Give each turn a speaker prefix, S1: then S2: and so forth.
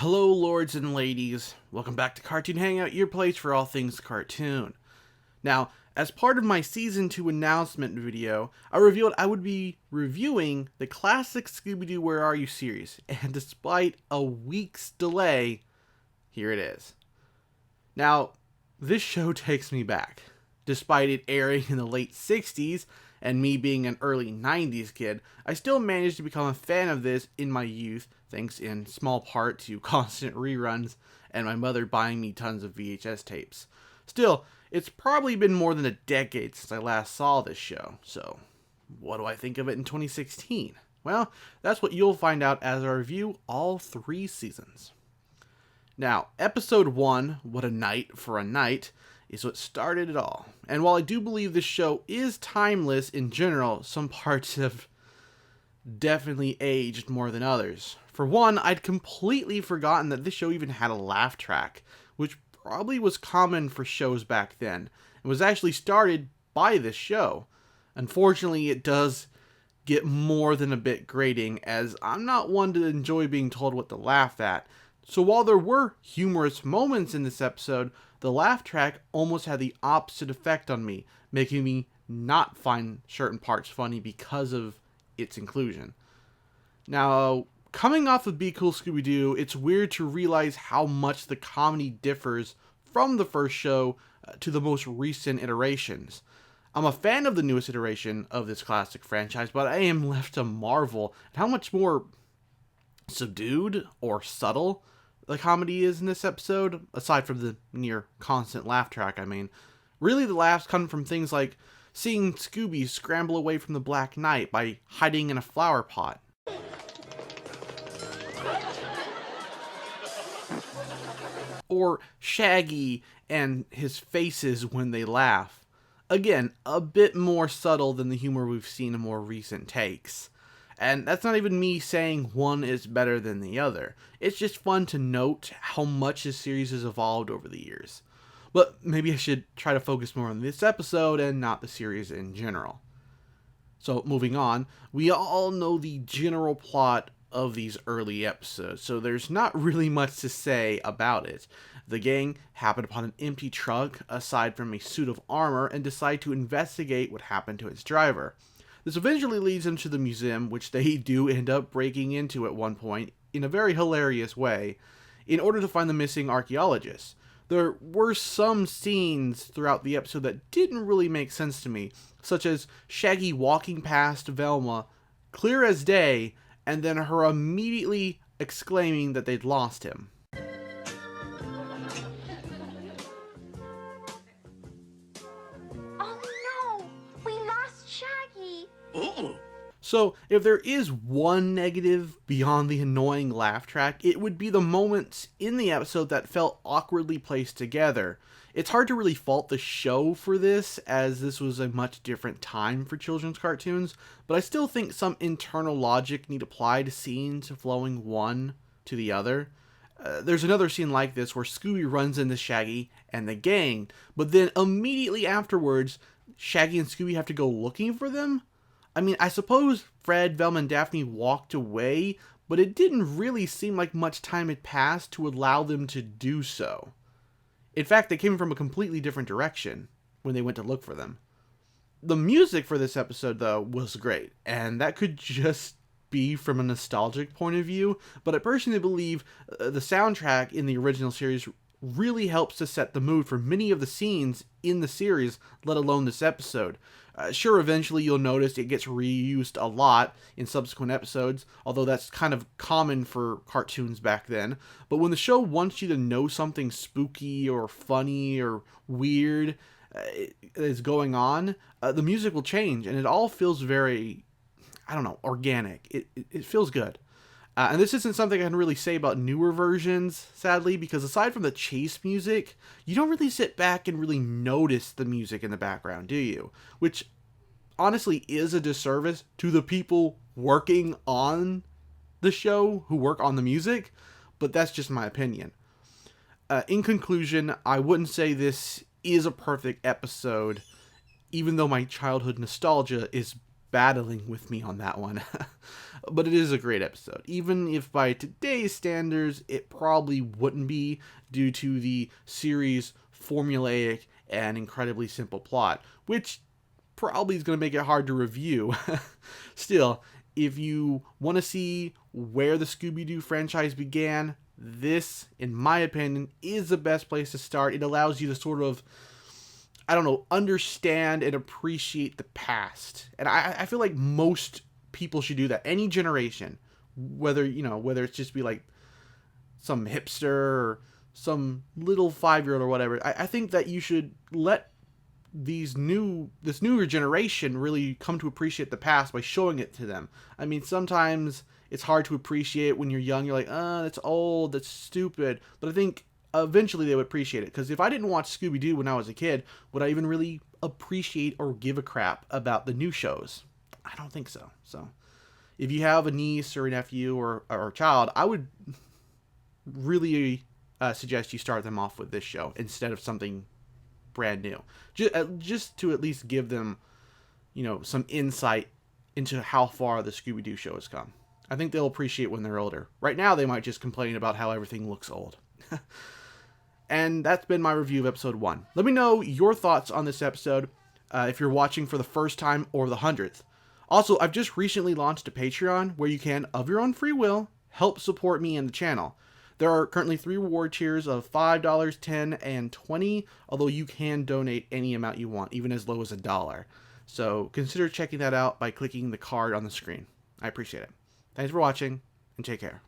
S1: Hello, lords and ladies. Welcome back to Cartoon Hangout, your place for all things cartoon. Now, as part of my Season 2 announcement video, I revealed I would be reviewing the classic Scooby-Doo Where Are You series, and despite a week's delay, here it is. Now, this show takes me back. Despite it airing in the late 60s, and me being an early 90s kid, I still managed to become a fan of this in my youth, thanks in small part to constant reruns and my mother buying me tons of VHS tapes. Still, it's probably been more than a decade since I last saw this show, so what do I think of it in 2016? Well, that's what you'll find out as I review all 3 seasons. Now, episode 1, What a Night for a Night, is what started it all. And while I do believe this show is timeless in general, some parts have definitely aged more than others. For one, I'd completely forgotten that this show even had a laugh track, which probably was common for shows back then, and was actually started by this show. Unfortunately, it does get more than a bit grating, as I'm not one to enjoy being told what to laugh at. So while there were humorous moments in this episode, the laugh track almost had the opposite effect on me, making me not find certain parts funny because of its inclusion. Now, coming off of Be Cool Scooby-Doo, it's weird to realize how much the comedy differs from the first show to the most recent iterations. I'm a fan of the newest iteration of this classic franchise, but I am left to marvel at how much more subdued or subtle the comedy is in this episode, aside from the near constant laugh track, I mean. Really, the laughs come from things like seeing Scooby scramble away from the Black Knight by hiding in a flower pot. Or Shaggy and his faces when they laugh. Again, a bit more subtle than the humor we've seen in more recent takes. And that's not even me saying one is better than the other. It's just fun to note how much this series has evolved over the years. But maybe I should try to focus more on this episode and not the series in general. So moving on, we all know the general plot of these early episodes, so there's not really much to say about it. The gang happen upon an empty truck aside from a suit of armor and decide to investigate what happened to its driver. This eventually leads them to the museum, which they do end up breaking into at one point, in a very hilarious way, in order to find the missing archaeologists. There were some scenes throughout the episode that didn't really make sense to me, such as Shaggy walking past Velma, clear as day, and then her immediately exclaiming that they'd lost him. So, if there is one negative beyond the annoying laugh track, it would be the moments in the episode that felt awkwardly placed together. It's hard to really fault the show for this, as this was a much different time for children's cartoons, but I still think some internal logic need apply to scenes flowing one to the other. There's another scene like this where Scooby runs into Shaggy and the gang, but then immediately afterwards, Shaggy and Scooby have to go looking for them? I mean, I suppose Fred, Velma, and Daphne walked away, but it didn't really seem like much time had passed to allow them to do so. In fact, they came from a completely different direction when they went to look for them. The music for this episode, though, was great, and that could just be from a nostalgic point of view, but I personally believe the soundtrack in the original series really helps to set the mood for many of the scenes in the series, let alone this episode. Sure, eventually you'll notice it gets reused a lot in subsequent episodes, although that's kind of common for cartoons back then. But when the show wants you to know something spooky or funny or weird is going on, the music will change, and it all feels very, organic. It feels good. And this isn't something I can really say about newer versions, sadly, because aside from the chase music, you don't really sit back and really notice the music in the background, do you? Which honestly is a disservice to the people working on the show who work on the music, but that's just my opinion. In conclusion, I wouldn't say this is a perfect episode, even though my childhood nostalgia is battling with me on that one. But it is a great episode, even if by today's standards it probably wouldn't be, due to the series' formulaic and incredibly simple plot, which probably is going to make it hard to review. Still, if you want to see where the Scooby-Doo franchise began, this, in my opinion, is the best place to start. It allows you to sort of, I don't know, understand and appreciate the past. And I feel like most people should do that. Any generation, whether it's just be like some hipster or some little 5-year-old or whatever. I think that you should let this newer generation really come to appreciate the past by showing it to them. I mean, sometimes it's hard to appreciate when you're young. You're like, that's old, that's stupid. But I think eventually they would appreciate it. Because if I didn't watch Scooby-Doo when I was a kid, would I even really appreciate or give a crap about the new shows? I don't think so. So if you have a niece or a nephew or a child, I would really suggest you start them off with this show instead of something brand new, just to at least give them, some insight into how far the Scooby-Doo show has come. I think they'll appreciate when they're older. Right now, they might just complain about how everything looks old. And that's been my review of episode 1. Let me know your thoughts on this episode, if you're watching for the first time or the 100th. Also, I've just recently launched a Patreon where you can, of your own free will, help support me and the channel. There are currently 3 reward tiers of $5, $10, and $20, although you can donate any amount you want, even as low as $1. So consider checking that out by clicking the card on the screen. I appreciate it. Thanks for watching, and take care.